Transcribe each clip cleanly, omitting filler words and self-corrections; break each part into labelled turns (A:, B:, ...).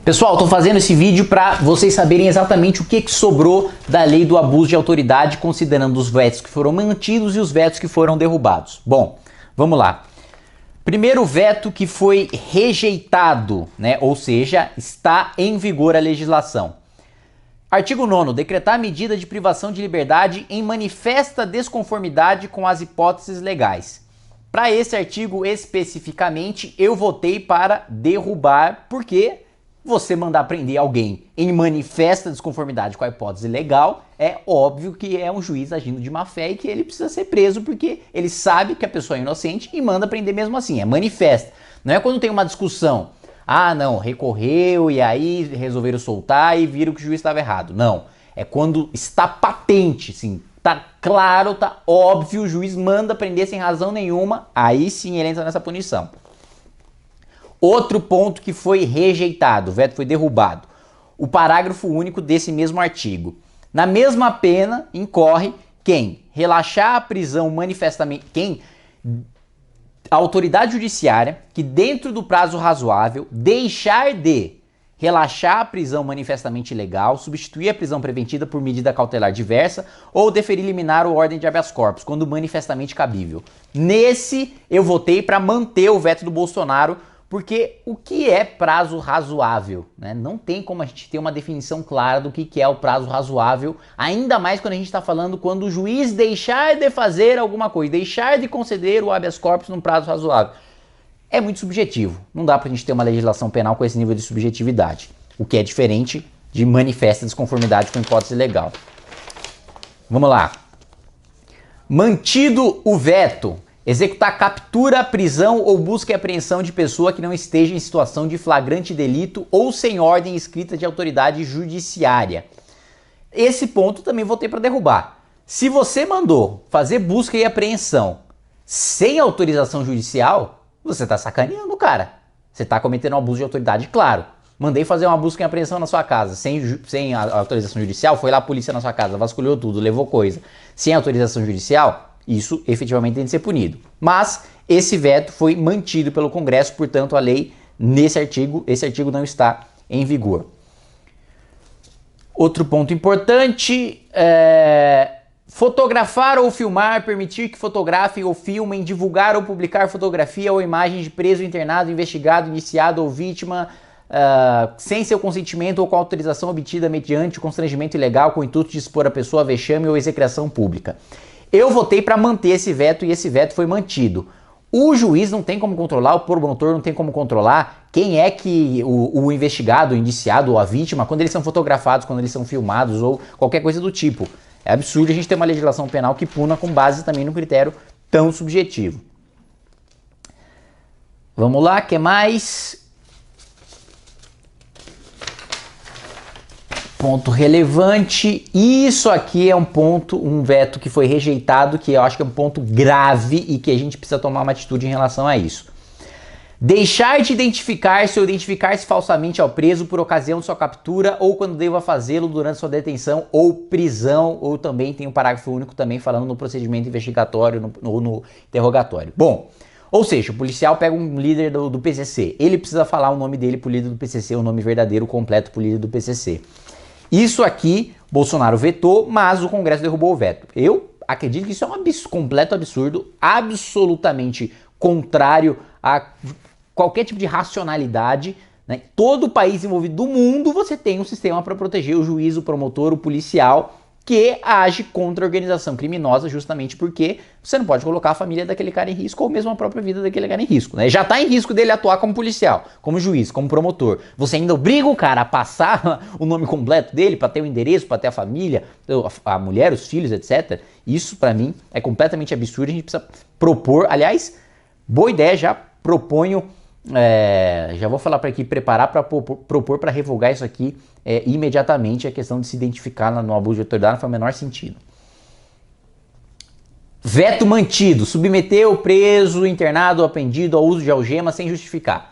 A: Pessoal, estou fazendo esse vídeo para vocês saberem exatamente o que sobrou da lei do abuso de autoridade, considerando os vetos que foram mantidos e os vetos que foram derrubados. Bom, vamos lá. Primeiro veto que foi rejeitado, né? Ou seja, está em vigor a legislação. Artigo 9º. Decretar medida de privação de liberdade em manifesta desconformidade com as hipóteses legais. Para esse artigo especificamente, eu votei para derrubar, porque você mandar prender alguém em manifesta desconformidade com a hipótese legal, é óbvio que é um juiz agindo de má fé e que ele precisa ser preso porque ele sabe que a pessoa é inocente e manda prender mesmo assim, é manifesta. Não é quando tem uma discussão, ah não, recorreu e aí resolveram soltar e viram que o juiz estava errado. Não, é quando está patente, sim, tá claro, tá óbvio, o juiz manda prender sem razão nenhuma, aí sim ele entra nessa punição. Outro ponto que foi rejeitado, o veto foi derrubado, o parágrafo único desse mesmo artigo. Na mesma pena incorre quem relaxar a prisão manifestamente, a autoridade judiciária que dentro do prazo razoável deixar de relaxar a prisão manifestamente ilegal, substituir a prisão preventiva por medida cautelar diversa ou deferir liminar ou ordem de habeas corpus, quando manifestamente cabível. Nesse eu votei para manter o veto do Bolsonaro, porque o que é prazo razoável? Né? Não tem como a gente ter uma definição clara do que é o prazo razoável, ainda mais quando a gente está falando quando o juiz deixar de fazer alguma coisa, deixar de conceder o habeas corpus num prazo razoável. É muito subjetivo, não dá pra gente ter uma legislação penal com esse nível de subjetividade, o que é diferente de manifesta desconformidade com hipótese legal. Vamos lá. Mantido o veto. Executar captura, prisão ou busca e apreensão de pessoa que não esteja em situação de flagrante delito ou sem ordem escrita de autoridade judiciária. Esse ponto também votei para derrubar. Se você mandou fazer busca e apreensão sem autorização judicial, você tá sacaneando, cara. Você tá cometendo um abuso de autoridade, claro. Mandei fazer uma busca e apreensão na sua casa sem a autorização judicial, foi lá a polícia na sua casa, vasculhou tudo, levou coisa. Sem autorização judicial, isso efetivamente tem de ser punido. Mas esse veto foi mantido pelo Congresso, portanto a lei esse artigo não está em vigor. Outro ponto importante fotografar ou filmar, permitir que fotografem ou filmem, divulgar ou publicar fotografia ou imagem de preso, internado, investigado, iniciado ou vítima sem seu consentimento ou com autorização obtida mediante constrangimento ilegal com o intuito de expor a pessoa a vexame ou execração pública. Eu votei para manter esse veto e esse veto foi mantido. O juiz não tem como controlar, o promotor não tem como controlar quem é que o investigado, o indiciado ou a vítima, quando eles são fotografados, quando eles são filmados ou qualquer coisa do tipo. É absurdo a gente ter uma legislação penal que puna com base também no critério tão subjetivo. Vamos lá, o que mais? Ponto relevante, isso aqui é um veto que foi rejeitado, que eu acho que é um ponto grave e que a gente precisa tomar uma atitude em relação a isso. Deixar de identificar-se ou identificar-se falsamente ao preso por ocasião de sua captura ou quando deva fazê-lo durante sua detenção ou prisão, ou também tem um parágrafo único também falando no procedimento investigatório ou no interrogatório. Bom, ou seja, o policial pega um líder do PCC, ele precisa falar o nome dele pro líder do PCC, o nome verdadeiro completo pro líder do PCC. Isso aqui, Bolsonaro vetou, mas o Congresso derrubou o veto. Eu acredito que isso é um completo absurdo, absolutamente contrário a qualquer tipo de racionalidade. Né? Todo país envolvido do mundo você tem um sistema para proteger o juiz, o promotor, o policial que age contra a organização criminosa justamente porque você não pode colocar a família daquele cara em risco ou mesmo a própria vida daquele cara em risco. Né? Já está em risco dele atuar como policial, como juiz, como promotor. Você ainda obriga o cara a passar o nome completo dele para ter o endereço, para ter a família, a mulher, os filhos, etc. Isso para mim é completamente absurdo. A gente precisa propor, aliás, boa ideia, já proponho, já vou falar para aqui, preparar para propor para revogar isso aqui imediatamente. A questão de se identificar no abuso de autoridade não faz o menor sentido. Veto mantido, submeter o preso, internado ou apreendido ao uso de algema sem justificar.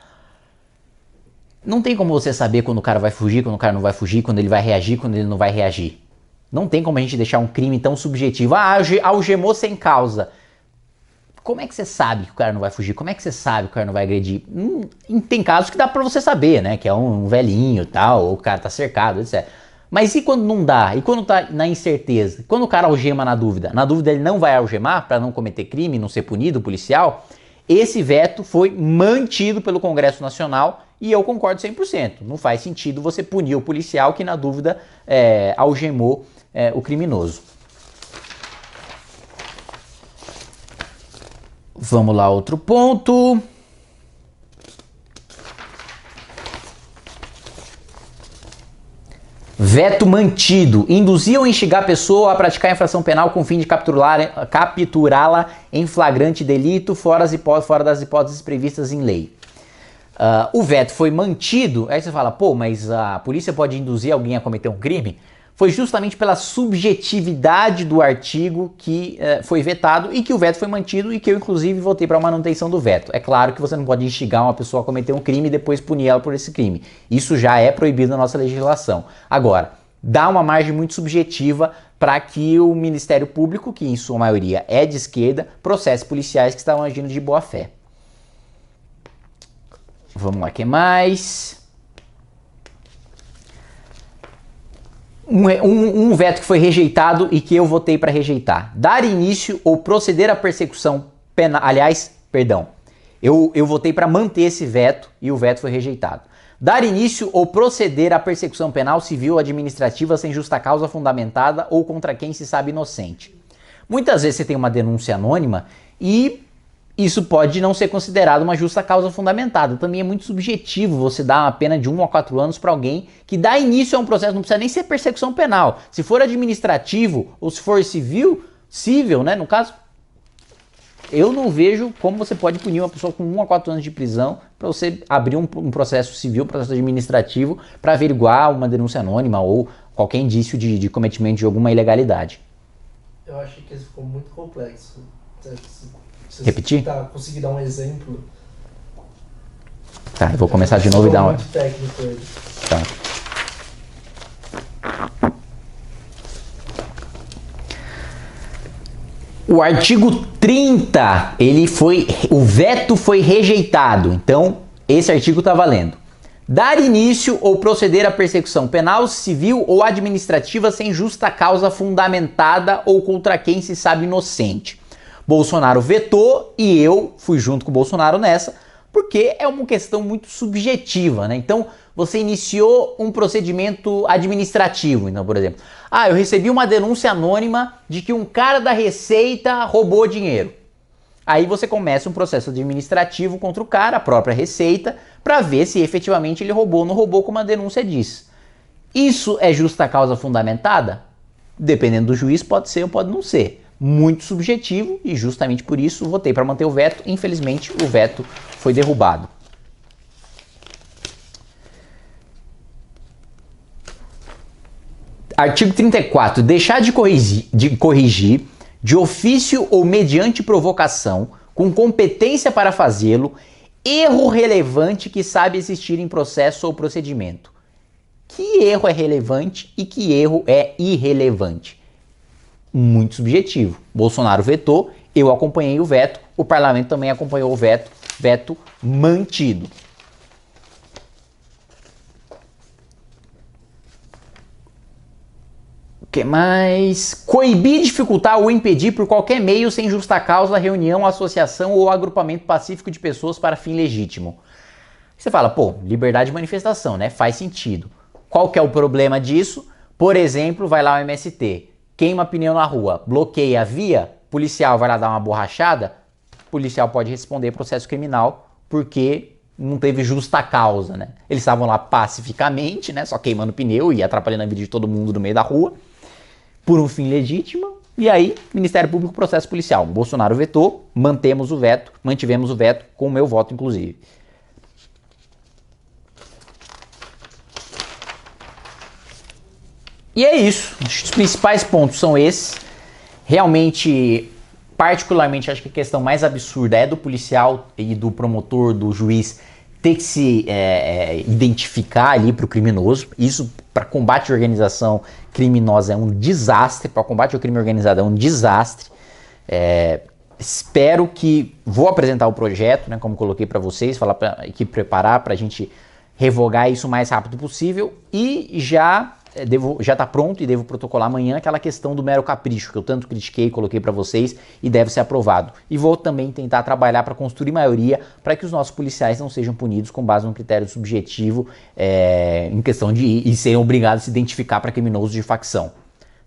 A: Não tem como você saber quando o cara vai fugir, quando o cara não vai fugir, quando ele vai reagir, quando ele não vai reagir. Não tem como a gente deixar um crime tão subjetivo. Ah, algemou sem causa. como é que você sabe que o cara não vai fugir? Como é que você sabe que o cara não vai agredir? Tem casos que dá pra você saber, né? Que é um velhinho e tal, ou o cara tá cercado, etc. Mas e quando não dá? E quando tá na incerteza? Quando o cara algema na dúvida? Na dúvida ele não vai algemar para não cometer crime, não ser punido, policial? Esse veto foi mantido pelo Congresso Nacional e eu concordo 100%. Não faz sentido você punir o policial que na dúvida algemou o criminoso. Vamos lá, outro ponto. Veto mantido. Induzir ou instigar a pessoa a praticar infração penal com o fim de capturá-la em flagrante delito, fora das hipóteses previstas em lei. O veto foi mantido. Aí você fala, pô, mas a polícia pode induzir alguém a cometer um crime? Foi justamente pela subjetividade do artigo que foi vetado e que o veto foi mantido e que eu, inclusive, votei para a manutenção do veto. É claro que você não pode instigar uma pessoa a cometer um crime e depois punir ela por esse crime. Isso já é proibido na nossa legislação. Agora, dá uma margem muito subjetiva para que o Ministério Público, que em sua maioria é de esquerda, processe policiais que estavam agindo de boa fé. Vamos lá, o que mais? Um veto que foi rejeitado e que eu votei para rejeitar. Dar início ou proceder à persecução penal. Aliás, perdão. Eu votei para manter esse veto e o veto foi rejeitado. Dar início ou proceder à persecução penal, civil ou administrativa sem justa causa fundamentada ou contra quem se sabe inocente. Muitas vezes você tem uma denúncia anônima e isso pode não ser considerado uma justa causa fundamentada. Também é muito subjetivo você dar uma pena de 1 a 4 anos para alguém que dá início a um processo, não precisa nem ser persecução penal. Se for administrativo ou se for civil, né, no caso, eu não vejo como você pode punir uma pessoa com 1 a 4 anos de prisão para você abrir um processo civil, um processo administrativo, para averiguar uma denúncia anônima ou qualquer indício de cometimento de alguma ilegalidade.
B: Eu achei que isso ficou muito complexo.
A: Repetir?
B: Conseguir dar um exemplo.
A: Tá, eu vou começar de novo e dar uma...
B: Muito técnico ele.
A: Tá. O artigo 30, o veto foi rejeitado. Então, esse artigo está valendo. Dar início ou proceder à persecução penal, civil ou administrativa sem justa causa fundamentada ou contra quem se sabe inocente. Bolsonaro vetou e eu fui junto com o Bolsonaro nessa, porque é uma questão muito subjetiva, né? Então, você iniciou um procedimento administrativo, então, por exemplo, eu recebi uma denúncia anônima de que um cara da Receita roubou dinheiro. Aí você começa um processo administrativo contra o cara, a própria Receita, para ver se efetivamente ele roubou ou não roubou, como a denúncia diz. Isso é justa causa fundamentada? Dependendo do juiz, pode ser ou pode não ser. Muito subjetivo e justamente por isso votei para manter o veto. Infelizmente, o veto foi derrubado. Artigo 34. Deixar de corrigir de ofício ou mediante provocação, com competência para fazê-lo, erro relevante que sabe existir em processo ou procedimento. Que erro é relevante e que erro é irrelevante? Muito subjetivo. Bolsonaro vetou, eu acompanhei o veto, o parlamento também acompanhou o veto mantido. O que mais? Coibir, dificultar ou impedir por qualquer meio sem justa causa a reunião, associação ou agrupamento pacífico de pessoas para fim legítimo. Você fala, pô, liberdade de manifestação, né? Faz sentido. Qual que é o problema disso? Por exemplo, vai lá o MST, queima pneu na rua, bloqueia a via, policial vai lá dar uma borrachada, policial pode responder processo criminal porque não teve justa causa, né? Eles estavam lá pacificamente, né? Só queimando pneu e atrapalhando a vida de todo mundo no meio da rua, por um fim legítimo, e aí, Ministério Público, processo policial. Bolsonaro vetou, mantivemos o veto, com o meu voto, inclusive. E é isso. Os principais pontos são esses. Realmente, particularmente, acho que a questão mais absurda é do policial e do promotor, do juiz, ter que se identificar ali para o criminoso. Isso, para combate à organização criminosa, é um desastre. Para combate ao crime organizado, é um desastre. espero que vou apresentar o projeto, né, como coloquei para vocês, falar para a equipe preparar para a gente revogar isso o mais rápido possível e já está pronto e devo protocolar amanhã aquela questão do mero capricho que eu tanto critiquei e coloquei para vocês e deve ser aprovado. E vou também tentar trabalhar para construir maioria para que os nossos policiais não sejam punidos com base num critério subjetivo em questão de serem obrigados a se identificar para criminosos de facção.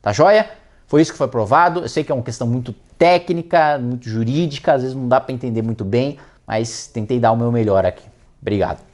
A: Tá joia? Foi isso que foi aprovado. Eu sei que é uma questão muito técnica, muito jurídica, às vezes não dá para entender muito bem, mas tentei dar o meu melhor aqui. Obrigado.